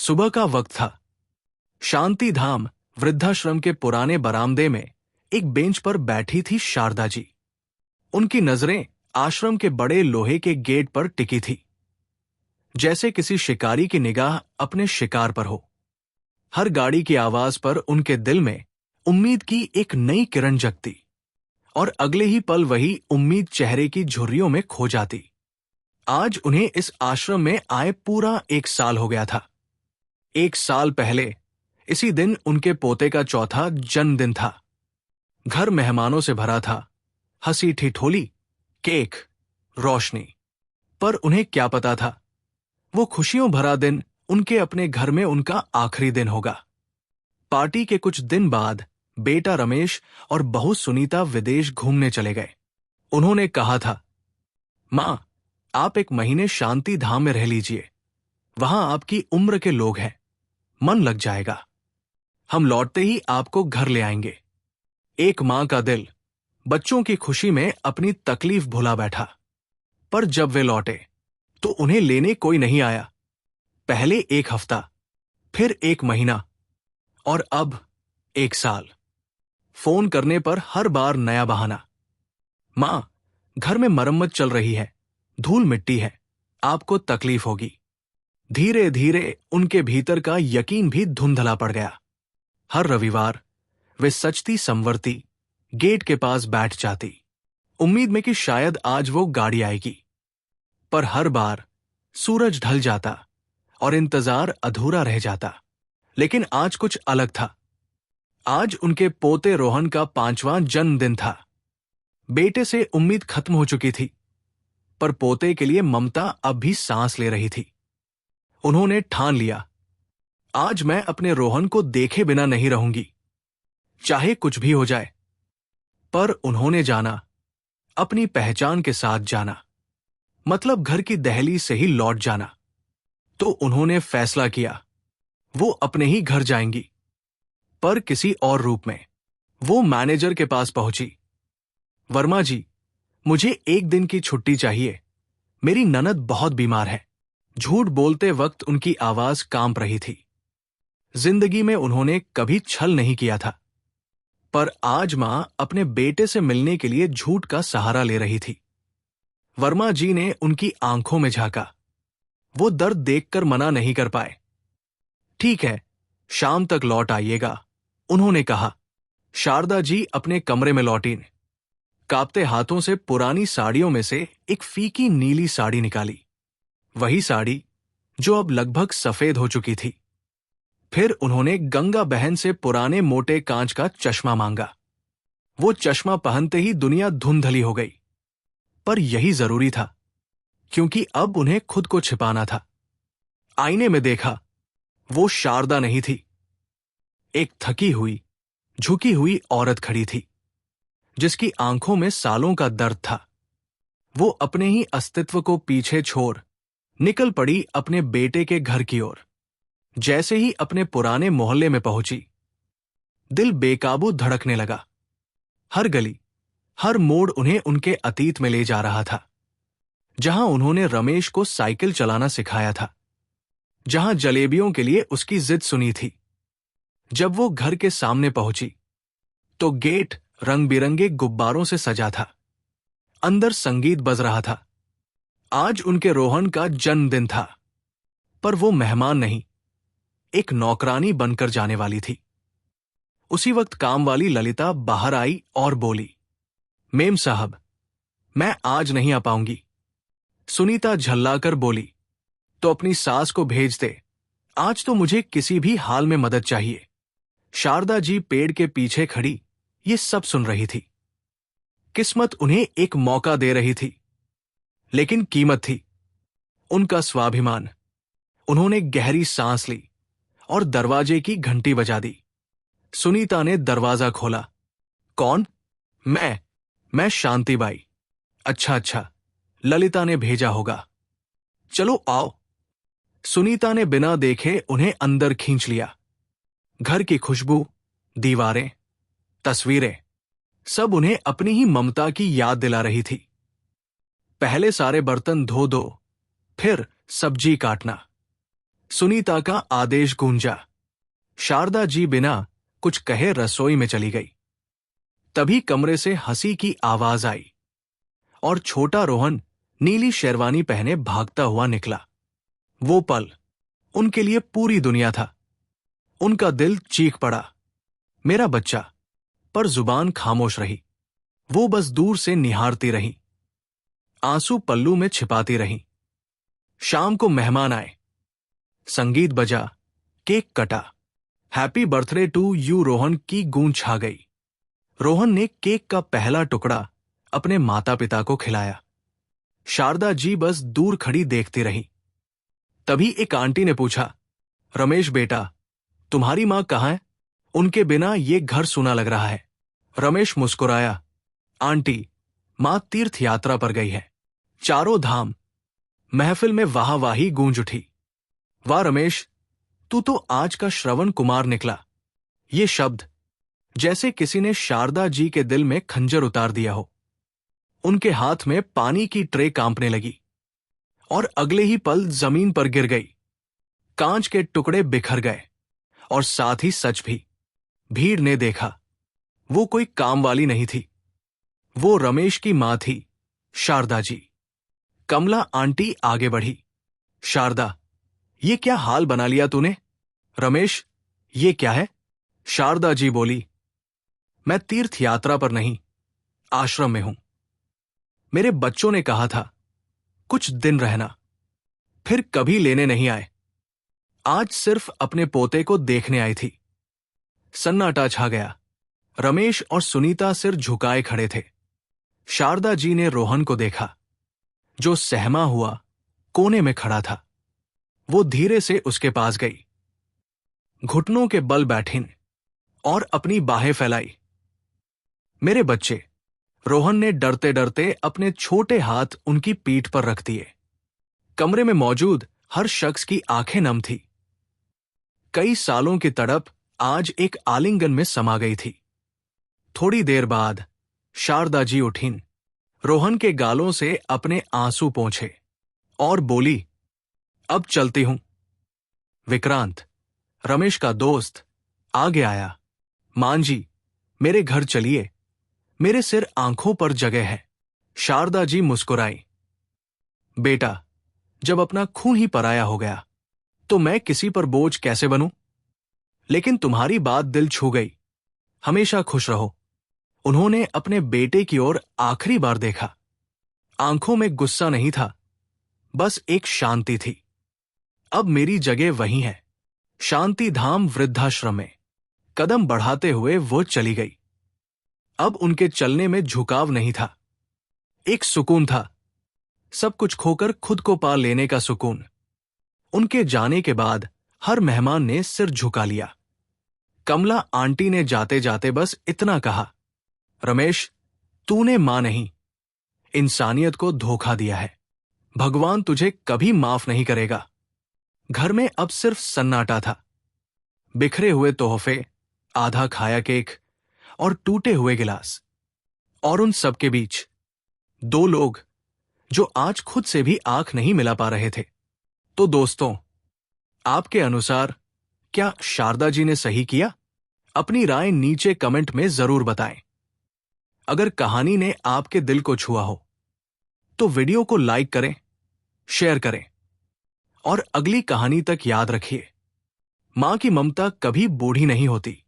सुबह का वक्त था। शांति धाम वृद्धाश्रम के पुराने बरामदे में एक बेंच पर बैठी थी शारदा जी। उनकी नजरें आश्रम के बड़े लोहे के गेट पर टिकी थी, जैसे किसी शिकारी की निगाह अपने शिकार पर हो। हर गाड़ी की आवाज पर उनके दिल में उम्मीद की एक नई किरण जगती और अगले ही पल वही उम्मीद चेहरे की झुर्रियों में खो जाती। आज उन्हें इस आश्रम में आए पूरा 1 साल हो गया था। 1 साल पहले इसी दिन उनके पोते का चौथा जन्मदिन था। घर मेहमानों से भरा था, हंसी ठिठोली, केक, रोशनी। पर उन्हें क्या पता था, वो खुशियों भरा दिन उनके अपने घर में उनका आखिरी दिन होगा। पार्टी के कुछ दिन बाद बेटा रमेश और बहू सुनीता विदेश घूमने चले गए। उन्होंने कहा था, मां, आप 1 महीने शांति धाम में रह लीजिए। वहां आपकी उम्र के लोग हैं, मन लग जाएगा। हम लौटते ही आपको घर ले आएंगे। एक मां का दिल बच्चों की खुशी में अपनी तकलीफ भुला बैठा। पर जब वे लौटे तो उन्हें लेने कोई नहीं आया। पहले 1 हफ्ता, फिर 1 महीना और अब 1 साल। फोन करने पर हर बार नया बहाना। मां, घर में मरम्मत चल रही है, धूल मिट्टी है, आपको तकलीफ होगी। धीरे धीरे उनके भीतर का यकीन भी धुंधला पड़ गया। हर रविवार वे सचती संवरती गेट के पास बैठ जाती, उम्मीद में कि शायद आज वो गाड़ी आएगी। पर हर बार सूरज ढल जाता और इंतजार अधूरा रह जाता। लेकिन आज कुछ अलग था। आज उनके पोते रोहन का 5वां जन्मदिन था। बेटे से उम्मीद खत्म हो चुकी थी, पर पोते के लिए ममता अब भी सांस ले रही थी। उन्होंने ठान लिया, आज मैं अपने रोहन को देखे बिना नहीं रहूंगी, चाहे कुछ भी हो जाए। पर उन्होंने जाना, अपनी पहचान के साथ जाना, मतलब घर की दहलीज से ही लौट जाना। तो उन्होंने फैसला किया, वो अपने ही घर जाएंगी, पर किसी और रूप में। वो मैनेजर के पास पहुंची। वर्मा जी, मुझे 1 दिन की छुट्टी चाहिए, मेरी ननद बहुत बीमार है। झूठ बोलते वक्त उनकी आवाज कांप रही थी। जिंदगी में उन्होंने कभी छल नहीं किया था, पर आज मां अपने बेटे से मिलने के लिए झूठ का सहारा ले रही थी। वर्मा जी ने उनकी आंखों में झांका। वो दर्द देखकर मना नहीं कर पाए। ठीक है, शाम तक लौट आइएगा, उन्होंने कहा। शारदा जी अपने कमरे में लौटीं। कांपते हाथों से पुरानी साड़ियों में से एक फीकी नीली साड़ी निकाली, वही साड़ी जो अब लगभग सफेद हो चुकी थी। फिर उन्होंने गंगा बहन से पुराने मोटे कांच का चश्मा मांगा। वो चश्मा पहनते ही दुनिया धुंधली हो गई। पर यही जरूरी था, क्योंकि अब उन्हें खुद को छिपाना था। आईने में देखा, वो शारदा नहीं थी। एक थकी हुई, झुकी हुई औरत खड़ी थी, जिसकी आंखों में सालों का दर्द था। वो अपने ही अस्तित्व को पीछे छोड़ निकल पड़ी अपने बेटे के घर की ओर। जैसे ही अपने पुराने मोहल्ले में पहुंची, दिल बेकाबू धड़कने लगा। हर गली, हर मोड़ उन्हें उनके अतीत में ले जा रहा था, जहां उन्होंने रमेश को साइकिल चलाना सिखाया था, जहां जलेबियों के लिए उसकी जिद सुनी थी। जब वो घर के सामने पहुंची तो गेट रंग बिरंगे गुब्बारों से सजा था। अंदर संगीत बज रहा था। आज उनके रोहन का जन्मदिन था, पर वो मेहमान नहीं, एक नौकरानी बनकर जाने वाली थी। उसी वक्त काम वाली ललिता बाहर आई और बोली, मेम साहब, मैं आज नहीं आ पाऊंगी। सुनीता झल्लाकर बोली, तो अपनी सास को भेज दे, आज तो मुझे किसी भी हाल में मदद चाहिए। शारदा जी पेड़ के पीछे खड़ी ये सब सुन रही थी। किस्मत उन्हें एक मौका दे रही थी, लेकिन कीमत थी उनका स्वाभिमान। उन्होंने गहरी सांस ली और दरवाजे की घंटी बजा दी। सुनीता ने दरवाजा खोला। कौन? मैं शांति बाई। अच्छा, ललिता ने भेजा होगा। चलो आओ। सुनीता ने बिना देखे उन्हें अंदर खींच लिया। घर की खुशबू, दीवारें, तस्वीरें, सब उन्हें अपनी ही ममता की याद दिला रही थी। पहले सारे बर्तन धो दो, फिर सब्जी काटना, सुनीता का आदेश गूंजा। शारदा जी बिना कुछ कहे रसोई में चली गई। तभी कमरे से हंसी की आवाज आई और छोटा रोहन नीली शेरवानी पहने भागता हुआ निकला। वो पल उनके लिए पूरी दुनिया था। उनका दिल चीख पड़ा, मेरा बच्चा, पर जुबान खामोश रही। वो बस दूर से निहारती रही, आंसू पल्लू में छिपाती रही। शाम को मेहमान आए, संगीत बजा, केक कटा। Happy birthday to you Rohan की गूंज छा गई। रोहन ने केक का पहला टुकड़ा अपने माता पिता को खिलाया। शारदा जी बस दूर खड़ी देखती रही। तभी एक आंटी ने पूछा, रमेश बेटा, तुम्हारी मां कहाँ है? उनके बिना ये घर सूना लग रहा है। रमेश मुस्कुराया, आंटी, मां तीर्थ यात्रा पर गई है। चारों धाम। महफिल में वाहवाही गूंज उठी। वाह रमेश, तू तो आज का श्रवण कुमार निकला। ये शब्द जैसे किसी ने शारदा जी के दिल में खंजर उतार दिया हो। उनके हाथ में पानी की ट्रे कांपने लगी और अगले ही पल जमीन पर गिर गई। कांच के टुकड़े बिखर गए और साथ ही सच भी। भीड़ ने देखा, वो कोई काम वाली नहीं थी, वो रमेश की मां थी, शारदा जी। कमला आंटी आगे बढ़ी, शारदा, ये क्या हाल बना लिया तूने? रमेश, ये क्या है? शारदा जी बोली, मैं तीर्थ यात्रा पर नहीं, आश्रम में हूं। मेरे बच्चों ने कहा था कुछ दिन रहना, फिर कभी लेने नहीं आए। आज सिर्फ अपने पोते को देखने आई थी। सन्नाटा छा गया। रमेश और सुनीता सिर झुकाए खड़े थे। शारदा जी ने रोहन को देखा, जो सहमा हुआ कोने में खड़ा था। वो धीरे से उसके पास गई, घुटनों के बल बैठीन और अपनी बाहें फैलाई। मेरे बच्चे, रोहन ने डरते डरते अपने छोटे हाथ उनकी पीठ पर रख दिए। कमरे में मौजूद हर शख्स की आंखें नम थी। कई सालों की तड़प आज एक आलिंगन में समा गई थी। थोड़ी देर बाद शारदा जी उठीं, रोहन के गालों से अपने आंसू पोंछे और बोली, अब चलती हूं। विक्रांत, रमेश का दोस्त, आगे आया। मान जी, मेरे घर चलिए, मेरे सिर आंखों पर जगह है। शारदा जी मुस्कुराई, बेटा, जब अपना खून ही पराया हो गया तो मैं किसी पर बोझ कैसे बनूं? लेकिन तुम्हारी बात दिल छू गई। हमेशा खुश रहो। उन्होंने अपने बेटे की ओर आखिरी बार देखा। आंखों में गुस्सा नहीं था, बस एक शांति थी। अब मेरी जगह वही है, शांति धाम वृद्धाश्रम में। कदम बढ़ाते हुए वो चली गई। अब उनके चलने में झुकाव नहीं था, एक सुकून था, सब कुछ खोकर खुद को पा लेने का सुकून। उनके जाने के बाद हर मेहमान ने सिर झुका लिया। कमला आंटी ने जाते जाते बस इतना कहा, रमेश, तूने मां नहीं, इंसानियत को धोखा दिया है। भगवान तुझे कभी माफ नहीं करेगा। घर में अब सिर्फ सन्नाटा था। बिखरे हुए तोहफे, आधा खाया केक और टूटे हुए गिलास। और उन सब के बीच दो लोग जो आज खुद से भी आंख नहीं मिला पा रहे थे। तो दोस्तों, आपके अनुसार क्या शारदा जी ने सही किया? अपनी राय नीचे कमेंट में जरूर बताएं। अगर कहानी ने आपके दिल को छुआ हो तो वीडियो को लाइक करें, शेयर करें और अगली कहानी तक याद रखिए, मां की ममता कभी बूढ़ी नहीं होती।